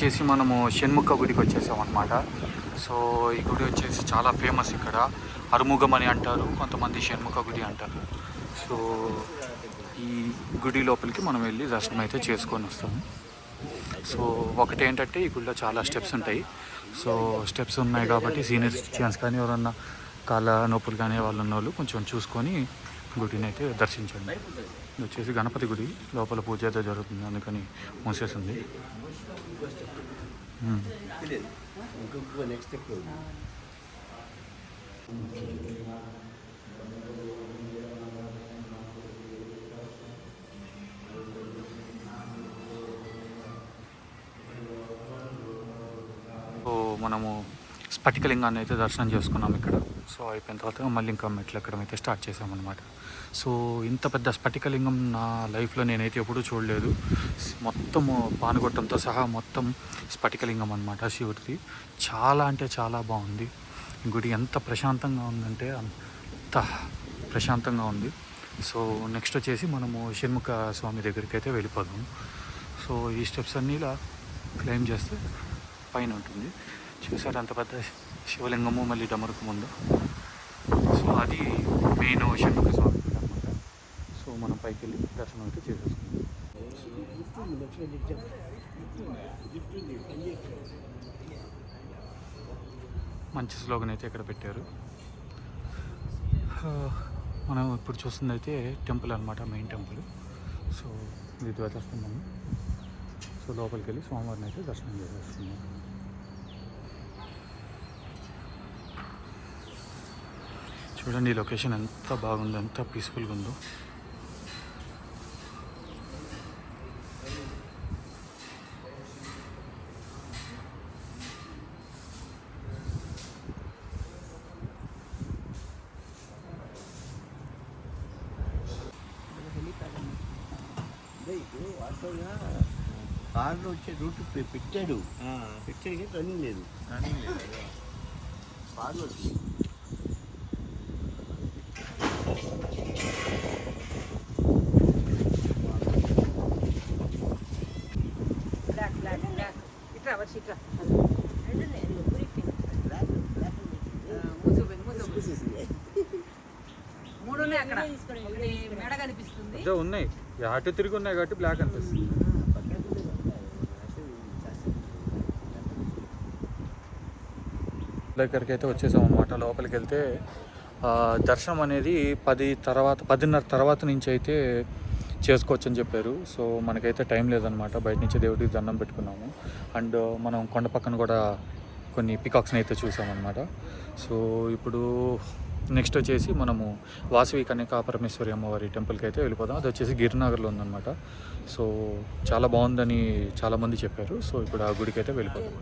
వచ్చేసి మనము షణ్ముఖ గుడికి వచ్చేసాం అనమాట. సో ఈ గుడి వచ్చేసి చాలా ఫేమస్ ఇక్కడ. అరుముఖం అని అంటారు, కొంతమంది షణ్ముఖ గుడి అంటారు. సో ఈ గుడి లోపలికి మనం వెళ్ళి దర్శనం అయితే చేసుకొని వస్తాము. సో ఒకటి ఏంటంటే ఈ గుడిలో చాలా స్టెప్స్ ఉంటాయి. సో స్టెప్స్ ఉన్నాయి కాబట్టి సీనియర్ సిటిజన్స్ కానీ ఎవరన్నా కాళ్ళ నొప్పులు కానీ వాళ్ళు ఉన్న వాళ్ళు కొంచెం చూసుకొని గుడిని అయితే దర్శించండి. ఇది వచ్చేసి గణపతి గుడి, లోపల పూజ అయితే జరుగుతుంది, అందుకని మూసేసింది. సో మనము స్ఫటికలింగాన్ని అయితే దర్శనం చేసుకున్నాం ఇక్కడ. సో అయిపోయిన తర్వాత మళ్ళీ ఇంకా మెట్లు ఎక్కడం అయితే స్టార్ట్ చేసామన్నమాట. సో ఇంత పెద్ద స్ఫటికలింగం నా లైఫ్లో నేనైతే ఎప్పుడూ చూడలేదు. మొత్తము పానుగొట్టంతో సహా మొత్తం స్ఫటికలింగం అనమాట శివుడిది. చాలా అంటే చాలా బాగుంది. గుడి ఎంత ప్రశాంతంగా ఉందంటే అంత ప్రశాంతంగా ఉంది. సో నెక్స్ట్ వచ్చేసి మనము షణ్ముఖ స్వామి దగ్గరికి అయితే వెళ్ళిపోదాం. సో ఈ స్టెప్స్ అన్నీ ఇలా క్లైమ్ చేస్తే పైన ఉంటుంది. చూసారు అంత పెద్ద శివలింగము, మళ్ళీ డమరుకు ముందు. సో అది మెయిన్ షణ్ముఖ స్వామి అనమాట. సో మనం పైకి వెళ్ళి దర్శనం అయితే చేసేసుకుందాం. మంచి స్లోగన్ అయితే ఇక్కడ పెట్టారు. మనం ఇప్పుడు చూస్తుంది అయితే టెంపుల్ అనమాట, మెయిన్ టెంపుల్. సో ఇది ధ్వజస్తంభం. సో లోపలికి వెళ్ళి స్వామివారిని అయితే దర్శనం చేసేస్తున్నాం. చూడండి ఈ లొకేషన్ ఎంత బాగుందో, ఎంత పీస్ఫుల్గా ఉందో. కార్లో వచ్చే రూట్ పెట్టాడు, రన్నింగ్ లేదు. కార్లో ఉన్నాయి, అటు తిరిగి ఉన్నాయి కాబట్టి బ్లాక్ అనిపిస్తుంది. దగ్గరికి అయితే వచ్చేసాం అనమాట. లోపలికి వెళ్తే దర్శనం అనేది 10:30 తర్వాత నుంచి అయితే చేసుకోవచ్చు అని చెప్పారు. సో మనకైతే టైం లేదనమాట. బయట నుంచి దేవుడికి దండం పెట్టుకున్నాము. అండ్ మనం కొండ పక్కన కూడా కొన్ని పికాక్స్ని అయితే చూసామన్నమాట. సో ఇప్పుడు నెక్స్ట్ వచ్చేసి మనము వాసవి కన్యకా పరమేశ్వరి అమ్మవారి టెంపుల్కి అయితే వెళ్ళిపోదాం. అది వచ్చేసి గిరినగర్లో ఉందన్నమాట. సో చాలా బాగుందని చాలామంది చెప్పారు. సో ఇప్పుడు ఆ గుడికి అయితే వెళ్ళిపోదాం.